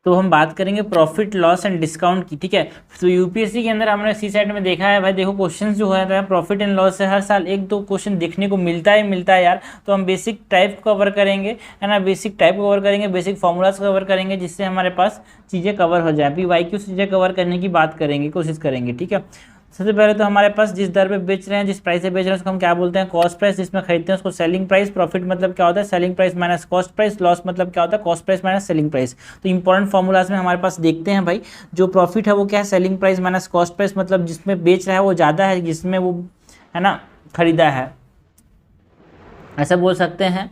तो हम बात करेंगे प्रॉफिट लॉस एंड डिस्काउंट की, ठीक है। तो यूपीएससी के अंदर हमने सी सेट में देखा है भाई, देखो क्वेश्चन जो है प्रॉफिट एंड लॉस से हर साल एक दो क्वेश्चन देखने को मिलता है यार। तो हम बेसिक टाइप कवर करेंगे, है ना, बेसिक टाइप कवर करेंगे, बेसिक फॉर्मूलाज कवर करेंगे, जिससे हमारे पास चीज़ें कवर हो जाए। अभी वाई क्यू चीज़ें कवर करने की बात करेंगे, कोशिश करेंगे, ठीक है। सबसे पहले तो हमारे पास जिस दर पे बेच रहे हैं, जिस प्राइस से बेच रहे हैं, उसको हम क्या बोलते हैं, कॉस्ट प्राइस। जिसमें खरीदते हैं उसको सेलिंग प्राइस। प्रॉफिट मतलब क्या होता है, selling price minus cost price. Loss मतलब क्या होता है, cost price minus selling price. तो इंपॉर्टेंट फॉर्मूलाज में हमारे पास देखते हैं भाई, जो प्रॉफिट है वो क्या है, selling price minus cost price, मतलब जिसमें बेच रहा है वो ज़्यादा है, जिसमें वो, है ना, खरीदा है, ऐसा बोल सकते हैं।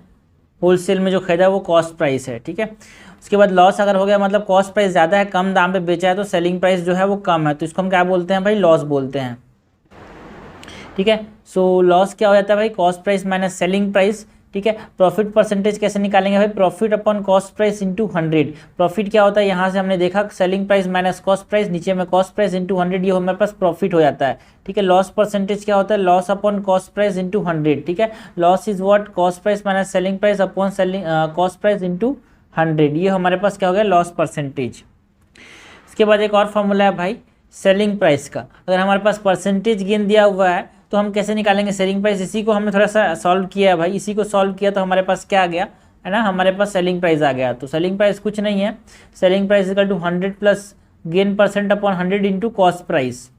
होलसेल में जो खरीदा है वो कॉस्ट प्राइस है, ठीक है। उसके बाद लॉस अगर हो गया, मतलब कॉस्ट प्राइस ज़्यादा है, कम दाम पे बेचा है, तो सेलिंग प्राइस जो है वो कम है, तो इसको हम क्या बोलते हैं भाई, लॉस बोलते हैं, ठीक है। सो लॉस क्या हो जाता है भाई, cost price minus selling price, ठीक है। प्रॉफिट परसेंटेज कैसे निकालेंगे भाई, profit upon cost price into 100। Profit क्या होता है, यहाँ से हमने देखा selling price minus cost price, नीचे में कॉस्ट प्राइस इंटू 100, ये हमारे पास प्रॉफिट हो जाता है, ठीक है। लॉस परसेंटेज क्या होता है, loss upon cost price into 100, ठीक है। Loss is what, cost price minus selling price upon selling cost price into 100, ये हमारे पास क्या हो गया, लॉस परसेंटेज। इसके बाद एक और फॉर्मूला है भाई सेलिंग प्राइस का। अगर हमारे पास परसेंटेज गेन दिया हुआ है तो हम कैसे निकालेंगे सेलिंग प्राइस, इसी को हमने थोड़ा सा सॉल्व किया है भाई, इसी को सॉल्व किया तो हमारे पास क्या आ गया, है ना, हमारे पास सेलिंग प्राइस आ गया। तो सेलिंग प्राइस कुछ नहीं है, selling price equal to 100 plus gain percent upon 100 into cost price,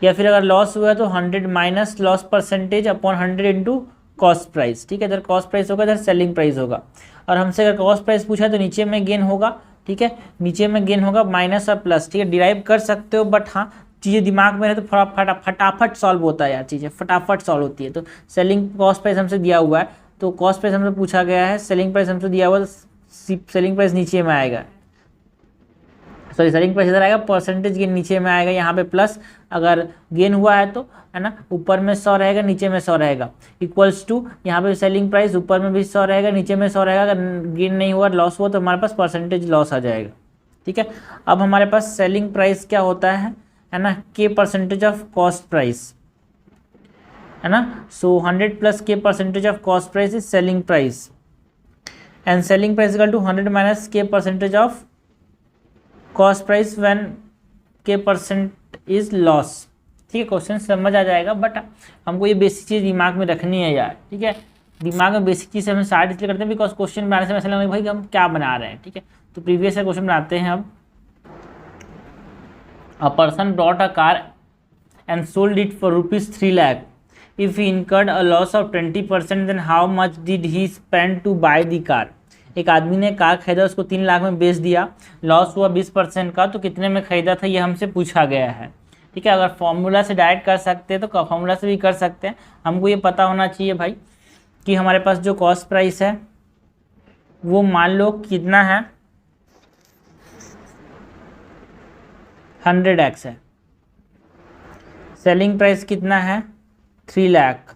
या फिर अगर लॉस हुआ है तो 100 minus loss percentage upon 100 into cost price, ठीक है। इधर कॉस्ट प्राइस होगा, इधर सेलिंग प्राइस होगा। और हमसे अगर कॉस्ट प्राइस पूछा है तो नीचे में गेन होगा, ठीक है, नीचे में गेन होगा माइनस और प्लस, ठीक है। डिराइव कर सकते हो, बट हाँ चीज़ें दिमाग में रहे तो फटाफट सॉल्व होता है यार, चीज़ें फटाफट सॉल्व होती है। तो सेलिंग कॉस्ट प्राइस हमसे दिया हुआ है, तो कॉस्ट प्राइस हमसे पूछा गया है, सेलिंग प्राइस हमसे दिया हुआ है, तो सेलिंग प्राइस नीचे में आएगा, सॉरी सेलिंग प्राइस इधर आएगा, परसेंटेज गेन नीचे में आएगा, यहाँ पे प्लस, अगर गेन हुआ है तो, है ना, ऊपर में 100 रहेगा, नीचे में 100 रहेगा, इक्वल्स टू यहाँ पे सेलिंग प्राइस ऊपर में भी 100 रहेगा, नीचे में 100 रहेगा। अगर गेन नहीं हुआ, लॉस हुआ, तो हमारे पास परसेंटेज लॉस आ जाएगा, ठीक है। अब हमारे पास सेलिंग प्राइस क्या होता है ना, के परसेंटेज ऑफ कॉस्ट प्राइस, है ना। So 100 plus K percentage of cost price is selling price, and selling price equal to 100 minus K percentage of cost price when K percent is loss, ठीक है। Question समझ आ जाएगा, but हमको ये basic चीज़ दिमाग में रखनी है यार, ठीक है। दिमाग में बेसिक चीज़ हम स्टार्ट इसलिए करते हैं बिकॉज क्वेश्चन बनाने से ऐसा लगेगा भाई कि हम क्या बना रहे हैं, ठीक है। तो प्रीवियस क्वेश्चन बनाते हैं अब। A person brought a car and sold it for ₹3 lakh. If he incurred a loss of 20%, then how much did he spend to buy the car. एक आदमी ने कार खरीदा, उसको 3 लाख में बेच दिया, लॉस हुआ 20% का, तो कितने में खरीदा था ये हमसे पूछा गया है, ठीक है। अगर फॉर्मूला से डायरेक्ट कर सकते हैं तो फॉर्मूला से भी कर सकते हैं। हमको ये पता होना चाहिए भाई कि हमारे पास जो कॉस्ट प्राइस है वो मान लो कितना है, 100x है, सेलिंग प्राइस कितना है, 3 लाख,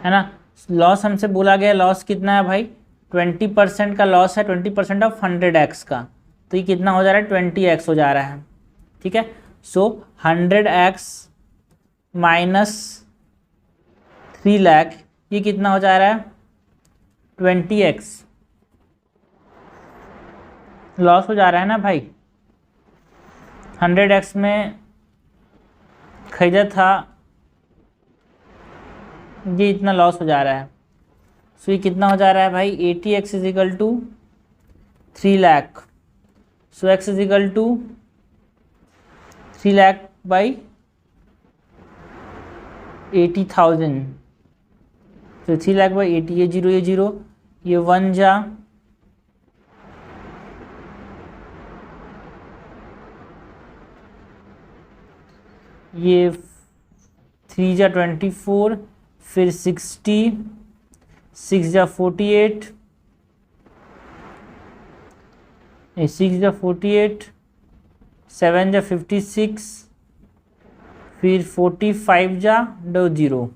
है ना। लॉस हमसे बोला गया, लॉस कितना है भाई, 20% का लॉस है, 20% ऑफ 100x का, तो ये कितना हो जा रहा है, 20x हो जा रहा है, ठीक है। सो 100x माइनस 3 लाख, ये कितना हो जा रहा है, 20x लॉस हो जा रहा है ना भाई। 100x में खरीदा था, ये इतना लॉस हो जा रहा है। सो ये कितना हो जा रहा है भाई, 80x is equal to 3 lakh. So x is equal to 3 lakh by 80,000। तो 3 लाख बाई 80, ये जीरो, ये जीरो, ये 1 जा, ये 3 जा 24, फिर 60, 6 जा 48, 6 जा 48, 7 जा 56, फिर 45 जा 0,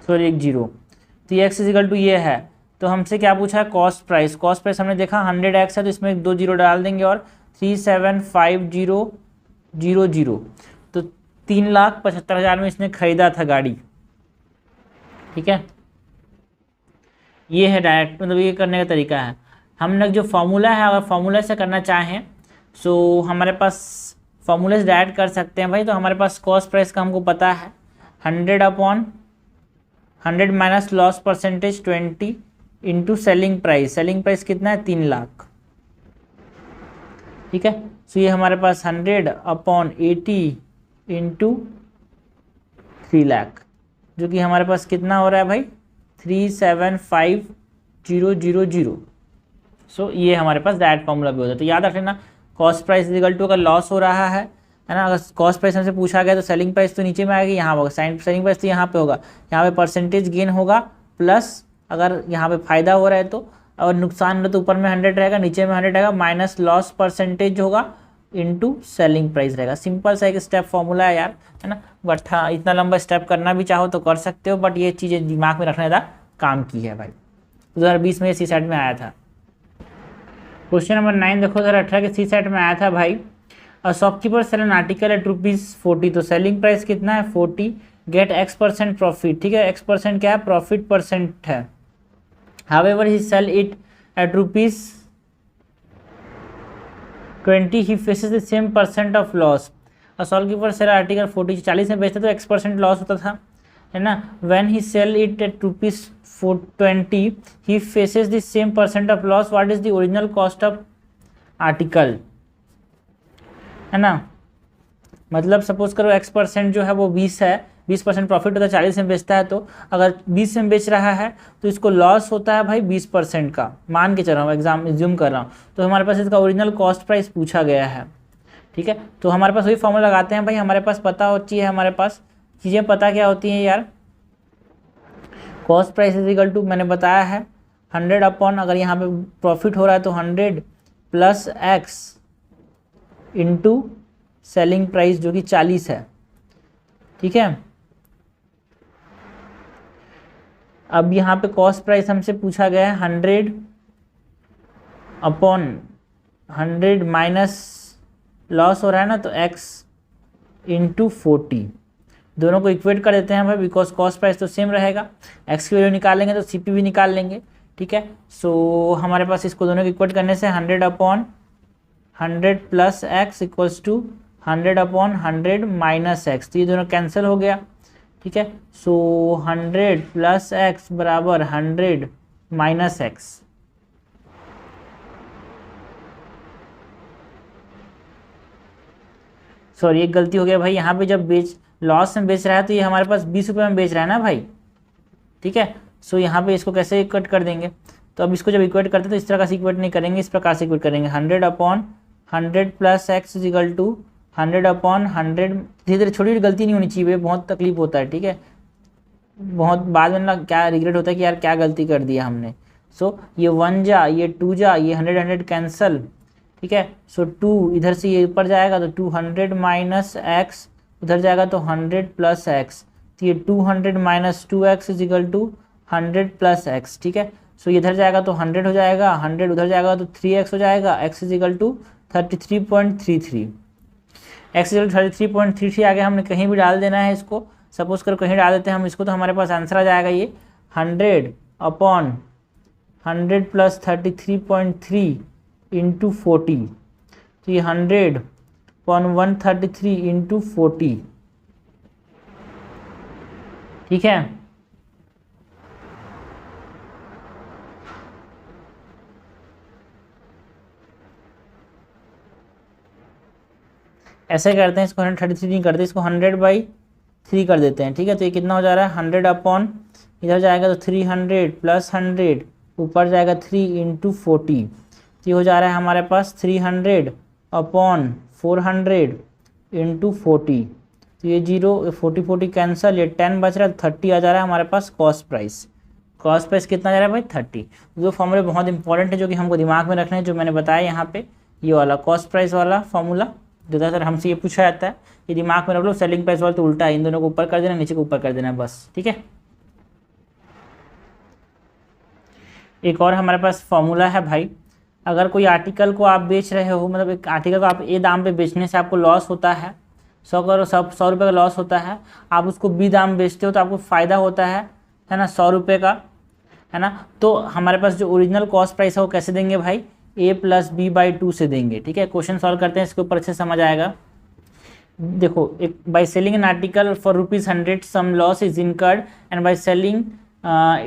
सॉरी 1 जीरो। तो ये एक्स इजिकल टू ये है, तो हमसे क्या पूछा है, कॉस्ट प्राइस। कॉस्ट प्राइस हमने देखा 100x है, तो इसमें 2 जीरो डाल देंगे और 375000, तो 3,75,000 में इसने खरीदा था गाड़ी, ठीक है। ये है डायरेक्ट, मतलब ये करने का तरीका है। हम लोग जो फॉर्मूला है, अगर फॉर्मूला से करना चाहें सो हमारे पास फॉर्मूले से डायरेक्ट कर सकते हैं भाई। तो हमारे पास कॉस्ट प्राइस का हमको पता है 100/100 minus loss percentage 20 into selling price. Selling price कितना है? 3 लाख। ठीक है, तो ये हमारे पास 100/80 इंटू 3 लाख, जो कि हमारे पास कितना हो रहा है भाई? 375,000। सो ये हमारे पास डायरेक्ट फॉर्मूला भी होता है। तो याद रख लेना, कॉस्ट प्राइस इक्वल टू अगर लॉस हो रहा है ना, अगर कॉस्ट प्राइस हमसे पूछा गया तो सेलिंग प्राइस तो नीचे में आएगी, यहाँ होगा सेलिंग प्राइस तो यहाँ पे होगा, यहाँ पे परसेंटेज गेन होगा, प्लस अगर यहाँ पे फायदा हो रहा है तो, और नुकसान हो रहा है तो ऊपर में 100 रहेगा, नीचे में 100 रहेगा, माइनस लॉस परसेंटेज होगा इनटू सेलिंग प्राइस रहेगा। सिंपल सा एक स्टेप फॉर्मूला है यार, है ना। बट हाँ, इतना लंबा स्टेप करना भी चाहो तो कर सकते हो, बट ये चीज़ें दिमाग में रखने का काम की है भाई। 2020 में सी सेट में आया था। क्वेश्चन नंबर 9 देखो, 2018 के सी सेट में आया था भाई। Shopkeeper sell an article at ₹40, तो सेलिंग प्राइस कितना है? 40, गेट X% प्रॉफिट। ठीक है, X% क्या है? प्रॉफिट परसेंट है। However he sell it at ₹20, he faces the same percent of loss. Shopkeeper sell article 40 में बेचता तो X% लॉस होता था, है ना। When he sell it at ₹20, he faces the same percent of loss. What is the original cost of article, है ना। मतलब सपोज करो X% जो है वो 20 है, 20% प्रॉफिट होता है, 40 में बेचता है, तो अगर 20 में बेच रहा है तो इसको लॉस होता है भाई 20% का, मान के चल रहा हूँ, एग्ज्यूम कर रहा हूँ। तो हमारे पास इसका ओरिजिनल कॉस्ट प्राइस पूछा गया है। ठीक है, तो हमारे पास वही फॉर्मूला लगाते हैं भाई। हमारे पास पता होती है, हमारे पास चीज़ें पता क्या होती हैं यार। Cost price is equal to, मैंने बताया है 100 अगर यहाँ पे प्रॉफिट हो रहा है तो 100 plus X into selling price जो कि 40 है। ठीक है, अब यहाँ पे कॉस्ट प्राइस हमसे पूछा गया है 100/100 माइनस लॉस हो रहा है ना, तो X इंटू 40। दोनों को इक्वेट कर देते हैं भाई, बिकॉज कॉस्ट प्राइस तो सेम रहेगा। X की वैल्यू निकालेंगे तो CP भी निकाल लेंगे। ठीक है, सो हमारे पास इसको दोनों को इक्वेट करने से 100/100 plus X equals to 100/100 minus X, तो ये दोनों कैंसिल हो गया। ठीक है, सो 100 प्लस X बराबर 100 माइनस X। सॉरी, एक गलती हो गया भाई, यहाँ पे जब लॉस में बेच रहा है तो ये हमारे पास 20 रुपये में बेच रहा है ना भाई। ठीक है, सो यहाँ पे इसको कैसे इक्वेट कर देंगे? तो अब इसको जब इक्वेट करते हैं तो इस तरह से इक्वेट नहीं करेंगे, इस प्रकार से इक्वेट करेंगे। 100/100 plus X is equal to 100/100। धीरे धीरे, छोटी गलती नहीं होनी चाहिए, बहुत तकलीफ होता है। ठीक है, बहुत बाद में ना क्या रिग्रेट होता है कि यार क्या गलती कर दिया हमने। सो ये 1 जा, ये 2 जा, ये 100 कैंसल। ठीक है, सो 2 इधर से ये ऊपर जाएगा तो 200 माइनस X, उधर जाएगा तो 100 प्लस X, तो ये 200 minus 2X is equal to 100 plus X। ठीक है, सो इधर जाएगा तो 100 हो जाएगा, 100 उधर जाएगा तो 3X हो जाएगा, X is equal to 33.33। X इज 33.33 आगे हमने कहीं भी डाल देना है इसको। सपोज करो कहीं डाल देते हैं हम इसको, तो हमारे पास आंसर आ जाएगा ये 100/100 प्लस 33.3 इंटू 40, तो ये 100/133 इंटू 40। ठीक है, ऐसे करते हैं, इसको 133 नहीं करते, इसको 100/3 कर देते हैं। ठीक है, तो ये कितना हो जा रहा है 100 इधर जाएगा तो 300 प्लस 100 ऊपर जाएगा 3 इंटू 40, तो ये हो जा रहा है हमारे पास 300/400 इंटू 40, तो ये 0 40 कैंसल, ये 10 बच रहा है, 30 आ जा रहा है हमारे पास कॉस्ट प्राइस। कॉस्ट प्राइस कितना आ जा रहा है भाई? 30। जो फॉर्मूले बहुत इंपॉर्टेंट है जो कि हमको दिमाग में रखना है, जो मैंने बताया यहाँ पे, ये वाला कॉस्ट प्राइस वाला फॉर्मूला ज़्यादातर हमसे ये पूछा जाता है, ये दिमाग में रख लो। सेलिंग प्राइस वाला तो उल्टा है, इन दोनों को ऊपर कर देना, नीचे को ऊपर कर देना बस। ठीक है, एक और हमारे पास फॉर्मूला है भाई। अगर कोई आर्टिकल को आप बेच रहे हो, मतलब एक आर्टिकल को आप ए दाम पे बेचने से आपको लॉस होता है, 100 रुपये का लॉस होता है। आप उसको बी दाम बेचते हो तो आपको फ़ायदा होता है ना, 100 रुपये का, है ना। तो हमारे पास जो ओरिजिनल कॉस्ट प्राइस है वो कैसे देंगे भाई, a प्लस बी बाई 2 से देंगे। ठीक है, क्वेश्चन सॉल्व करते हैं, इसके ऊपर अच्छे समझ आएगा। देखो, एक by selling an article for ₹100 some loss is incurred and by selling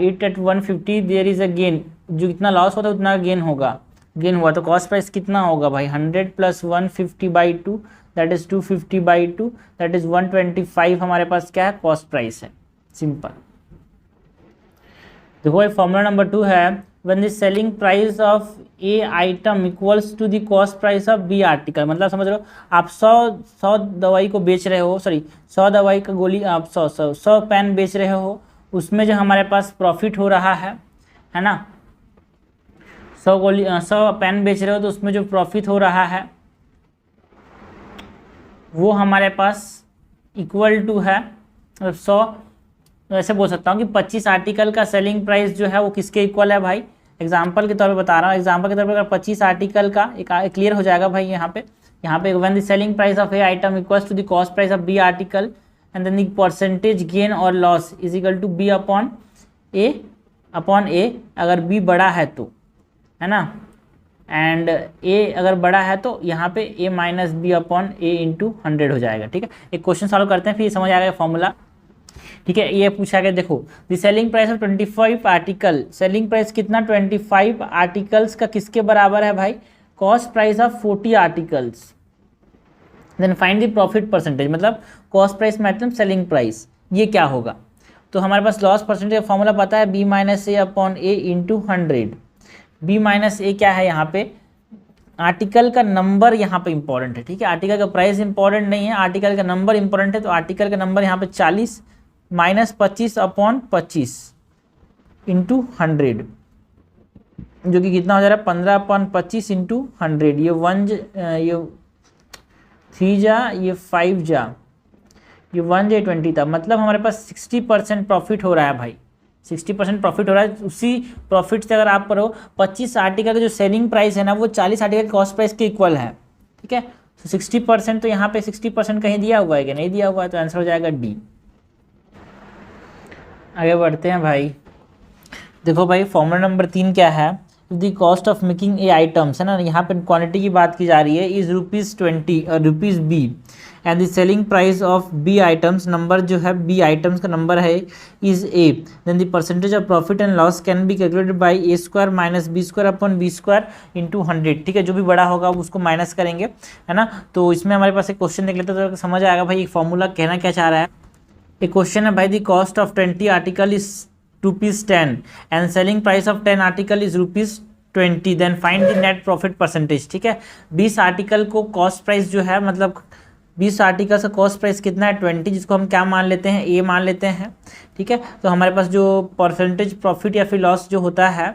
it at 150 there is a gain. जो इतना लॉस होता है उतना गेन होगा, गेन हुआ तो कॉस्ट प्राइस कितना होगा भाई, 100 plus 150 by 2 that is 250 by 2 that is 125 हमारे पास क्या है, कॉस्ट प्राइस है। सिंपल। देखो ये फॉर्मूला नंबर 2 है, when the selling price of A item equals to the cost price of B article. मतलब समझ रहे हो, आप 100 दवाई को बेच रहे हो, सॉरी 100 दवाई का गोली, आप 100 पेन बेच रहे हो, उसमें जो हमारे पास प्रॉफिट हो रहा है ना, 100 पेन बेच रहे हो तो उसमें जो प्रॉफिट हो रहा है वो हमारे पास इक्वल टू है 100, ऐसे बोल सकता हूँ कि 25 आर्टिकल का सेलिंग प्राइस जो है वो किसके इक्वल है भाई। एग्जांपल के तौर पे बता रहा हूँ, एग्जांपल के तौर पे अगर 25 आर्टिकल का एक क्लियर हो जाएगा भाई। यहाँ पे when the selling price of A item equals to the cost price of B article and then the percentage gain or loss is equal to B upon A, अगर बी बड़ा है तो, है ना, एंड ए अगर बड़ा है तो यहाँ पे a minus B upon A into 100 हो जाएगा। ठीक है, एक क्वेश्चन सॉल्व करते हैं फिर समझ आएगा फॉर्मूला। ठीक है, ये पूछा गया, देखो the selling price of 25 article, selling price कितना 25 आर्टिकल्स का किसके बराबर है भाई, cost price of 40 articles. Then find the profit percentage, मतलब कॉस्ट प्राइस मतलब सेलिंग प्राइस, ये क्या होगा। तो हमारे पास लॉस परसेंटेज का फॉर्मूला पता है, B minus A upon A into 100। B minus A क्या है, यहाँ पे आर्टिकल का नंबर यहाँ पे इंपॉर्टेंट है। ठीक है, आर्टिकल का प्राइस इंपॉर्टेंट नहीं है, आर्टिकल का नंबर इंपॉर्टेंट है। तो आर्टिकल का नंबर यहाँ पे 40 माइनस 25 अपॉन 25 इंटू 100, जो कि कितना हो जा रहा है 15 अपॉन 25 इंटू 100। ये 1 ये 3 जा, ये 5 जा, ये 1 जा 20 था, मतलब हमारे पास 60% प्रॉफिट हो रहा है भाई, 60% प्रॉफिट हो रहा है। उसी प्रॉफिट से अगर आप करो 25 आर्टिकल का जो सेलिंग प्राइस है ना वो 40 आर्टिकल कॉस्ट प्राइस के इक्वल है। ठीक है, तो 60%, तो यहाँ पे 60% कहीं दिया हुआ है कि नहीं दिया हुआ है, तो आंसर हो जाएगा डी। आगे बढ़ते हैं भाई। देखो भाई फॉर्मूला नंबर 3 क्या है, the cost of making a items, है ना, यहाँ पे क्वांटिटी की बात की जा रही है, is ₹20 rupees B and the selling price of B items, number जो है बी आइटम्स का नंबर है is A, then the percentage of profit and loss can be calculated by A square minus B square upon B square into 100। ठीक है, जो भी बड़ा होगा उसको माइनस करेंगे, है ना। तो इसमें हमारे पास एक क्वेश्चन देख लेते हैं तो समझ आएगा भाई फॉर्मूला कहना क्या चाह रहा है। एक क्वेश्चन है भाई, the cost of 20 article is ₹10 and selling price of 10 article is ₹20, then find the net profit percentage. ठीक है, 20 आर्टिकल को कॉस्ट प्राइस जो है, मतलब 20 आर्टिकल का कॉस्ट प्राइस कितना है 20, जिसको हम क्या मान लेते हैं, ए मान लेते हैं। ठीक है, तो हमारे पास जो परसेंटेज प्रॉफिट या फिर लॉस जो होता है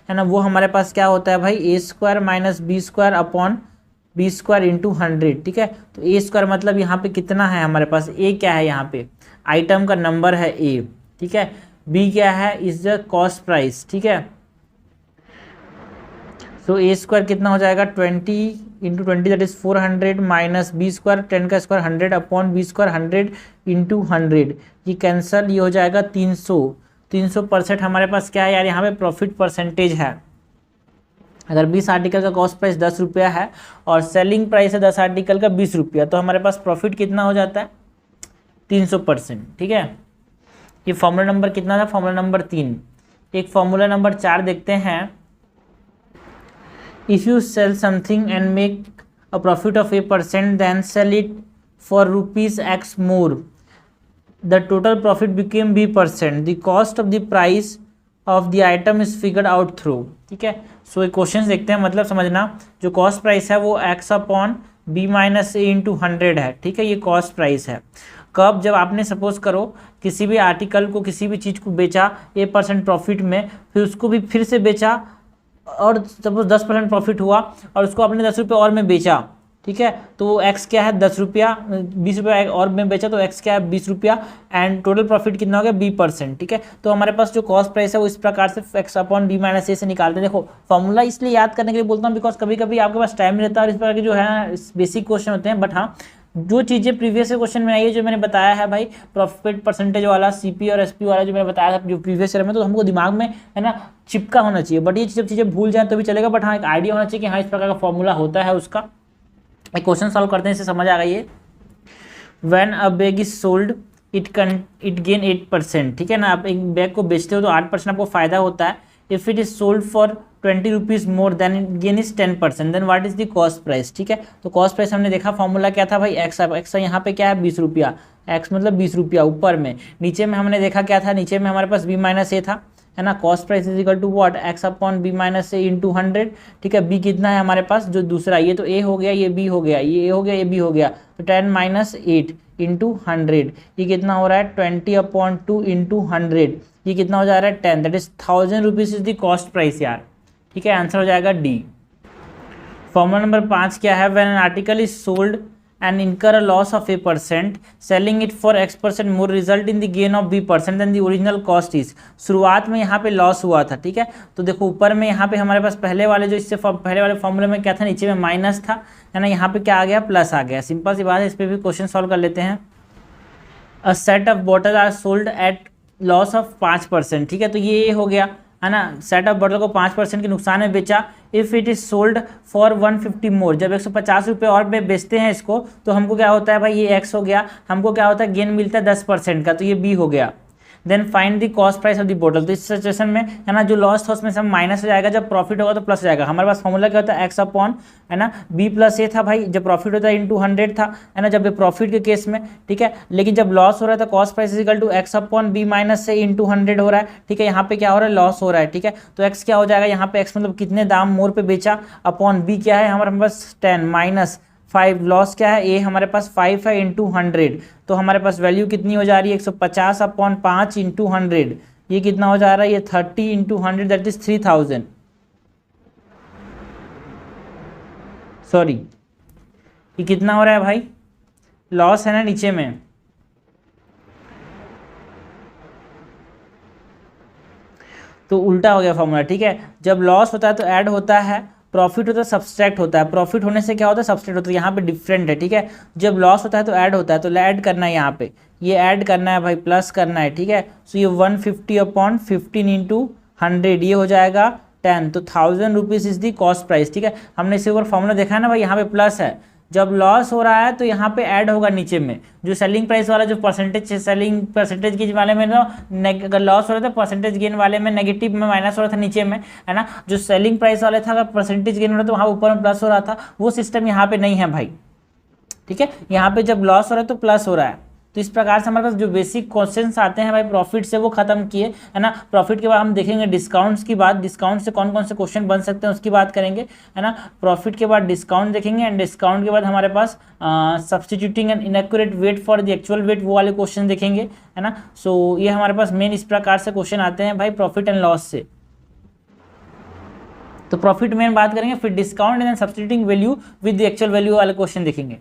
ना, वो हमारे पास क्या होता है भाई, A square minus B square upon B square into 100। ठीक है, तो ए स्क्वायर मतलब यहाँ पे कितना है हमारे पास, ए क्या है, यहाँ पे आइटम का नंबर है ए। ठीक है, बी क्या है, इज द कॉस्ट प्राइस। ठीक है, सो ए स्क्वायर कितना हो जाएगा 20 into 20 that is 400 minus B square 10 का square 100 upon B square 100 into 100, ये कैंसल, ये हो जाएगा 300% हमारे पास क्या है यार, यहाँ पे प्रॉफिट परसेंटेज है। अगर 20 आर्टिकल का कॉस्ट प्राइस 10 रुपया है और सेलिंग प्राइस है 10 आर्टिकल का 20 रुपया, तो हमारे पास प्रॉफिट कितना हो जाता है 300%। ठीक है, ये फॉर्मूला नंबर कितना था, फॉर्मूला नंबर 3। एक फॉर्मूला नंबर 4 देखते हैं। If you sell something and make a profit of %, then sell it for ₹X more, the total profit became B%, the cost of the price of the item is figured out through. ठीक है, सो एक question देखते हैं, मतलब समझना, जो cost price है वो X upon B minus A into 100 है। ठीक है, ये कॉस्ट प्राइस है। कब, जब आपने सपोज करो किसी भी आर्टिकल को, किसी भी चीज़ को बेचा A% प्रॉफिट में, फिर उसको भी फिर से बेचा और सपोज 10% प्रॉफिट हुआ और उसको आपने 10 रुपये और में बेचा। ठीक है, तो एक्स क्या है 10 रुपया, 20 रुपया और में बेचा तो एक्स क्या है 20 रुपया, एंड टोटल प्रॉफिट कितना हो गया B%। ठीक है, तो हमारे पास जो कॉस्ट प्राइस है वो इस प्रकार से एक्स अपॉन बी माइनस ए से निकालते हैं। देखो फॉर्मूला इसलिए याद करने के लिए बोलता हूँ बिकॉज कभी कभी आपके पास टाइम नहीं रहता और इस प्रकार के जो है बेसिक क्वेश्चन होते हैं, बट हाँ जो चीज़ें प्रीवियस क्वेश्चन में आई है, जो मैंने बताया है भाई, प्रॉफिट परसेंटेज वाला, सीपी और एसपी वाला जो मैंने बताया था जो प्रीवियस ईयर में, तो हमको दिमाग में है ना चिपका होना चाहिए। बट ये जब चीज़ें भूल जाए तो भी चलेगा, बट हाँ एक आइडिया होना चाहिए कि हाँ इस प्रकार का फॉर्मूला होता है उसका। एक क्वेश्चन सॉल्व करते हैं, इससे समझ आ गई है। When a bag is sold it gain 8%, ठीक है ना। आप एक बैग को बेचते हो तो 8% आपको फायदा होता है। If it is sold for 20 rupees more then it gain is 10%, then what is the cost price, ठीक है। तो कॉस्ट प्राइस हमने देखा फॉर्मूला क्या था भाई, एक्स यहाँ पे क्या है 20 रुपया, एक्स मतलब 20 रुपया ऊपर में। नीचे में हमने देखा क्या था, नीचे में हमारे पास बी माइनस ए था, है ना। Cost price is equal to what, X upon B minus A into 100, ठीक है। बी कितना है हमारे पास, जो दूसरा, ये तो ए हो गया, ये बी हो गया, ये ए हो गया, ये बी हो गया, तो 10 माइनस 8 इंटू 100, ये कितना हो रहा है 20 अपॉन 2 इंटू 100, ये कितना हो जा रहा है 10, that is 1000 rupees is the cost price यार, ठीक है। आंसर हो जाएगा डी। फॉर्मूला नंबर 5 क्या है, when an article is sold and incur a loss of A%, selling it for X% more result in the gain of B% than the original cost is। शुरुआत में यहाँ पे loss हुआ था, ठीक है। तो देखो ऊपर में यहाँ पे हमारे पास पहले वाले जो इससे पहले वाले फॉर्मूले में क्या था, नीचे में माइनस था, है ना। यहाँ पे क्या आ गया, प्लस आ गया। सिंपल सी बात है, इस पर भी क्वेश्चन सॉल्व कर लेते हैं। A set of bottle are sold at loss of 5%, ठीक है। तो ये हो गया, है ना। सेट ऑफ बॉटल को 5% के नुकसान में बेचा। If it is sold for 150 मोर, जब 150 रुपये और में बेचते हैं इसको, तो हमको क्या होता है भाई, ये एक्स हो गया, हमको क्या होता है गेन मिलता है 10% का, तो ये बी हो गया। Then find the cost price of the bottle. तो इस सिचुएशन में, है ना, जो लॉस था उसमें से माइनस हो जाएगा, जब प्रॉफिट होगा तो प्लस हो जाएगा। हमारे पास फॉर्मूला क्या होता है, एक्स अपॉन, है ना, बी प्लस ए था भाई, जब प्रॉफिट होता है इंटू 100 था, है ना, जब प्रॉफिट के केस में, ठीक है। लेकिन जब लॉस हो रहा है तो cost price equal to X upon B minus से इंटू 100 हो रहा है, ठीक है। यहाँ पे क्या हो रहा है, लॉस हो रहा है, ठीक है। तो एक्स क्या हो जाएगा, यहाँ पे एक्स मतलब कितने दाम मोर पे बेचा, अपॉन बी क्या है हमारे पास 10 माइनस 5, लॉस क्या है, ए हमारे पास 5 है इंटू 100, तो हमारे पास वैल्यू कितनी हो जा रही है 150 अपॉन 5 इंटू 100, ये कितना हो जा रहा है, ये 30 इंटू 100 दैट इज 3000, सॉरी ये कितना हो रहा है भाई, लॉस है ना नीचे में, तो उल्टा हो गया फॉर्मूला, ठीक है। जब लॉस होता है तो ऐड होता है, प्रॉफिट होता है सब्सट्रैक्ट होता है, प्रॉफिट होने से क्या होता है सब्सट्रैक्ट होता है, यहाँ पे डिफरेंट है, ठीक है। जब लॉस होता है तो ऐड होता है, तो ऐड करना है यहाँ पे, ये ऐड करना है भाई, प्लस करना है, ठीक है। सो ये 150 अपॉन 15 इंटू 100, ये हो जाएगा 10, तो 1000 rupees is the cost price, ठीक है। हमने इसी ऊपर फॉर्मूला देखा है ना भाई, यहाँ पे प्लस है, जब लॉस हो रहा है तो यहाँ पे ऐड होगा नीचे में, जो सेलिंग प्राइस वाला जो परसेंटेज, सेलिंग परसेंटेज गेन वाले में ना, अगर लॉस हो रहा था परसेंटेज गेन वाले में नेगेटिव में माइनस हो रहा था नीचे में, है ना। जो सेलिंग प्राइस वाले था अगर परसेंटेज गेन हो रहा था तो वहाँ ऊपर में प्लस हो रहा था, वो सिस्टम यहाँ पे नहीं है भाई, ठीक है। यहाँ पे जब लॉस हो रहा है तो प्लस हो रहा है। तो इस प्रकार से हमारे पास जो बेसिक क्वेश्चंस आते हैं भाई प्रॉफिट से वो खत्म किए, है ना। प्रॉफिट के बाद हम देखेंगे डिस्काउंट्स की बात, डिस्काउंट से कौन कौन से क्वेश्चन बन सकते हैं उसकी बात करेंगे, है ना। प्रॉफिट के बाद डिस्काउंट देखेंगे, एंड डिस्काउंट के बाद हमारे पास substituting an inaccurate weight for the actual weight, वो वाले क्वेश्चन देखेंगे, है ना। सो ये हमारे पास मेन इस प्रकार से क्वेश्चन आते हैं भाई प्रॉफिट एंड लॉस से। तो प्रॉफिट में बात करेंगे, फिर discount and substituting value with the actual value वाले क्वेश्चन देखेंगे।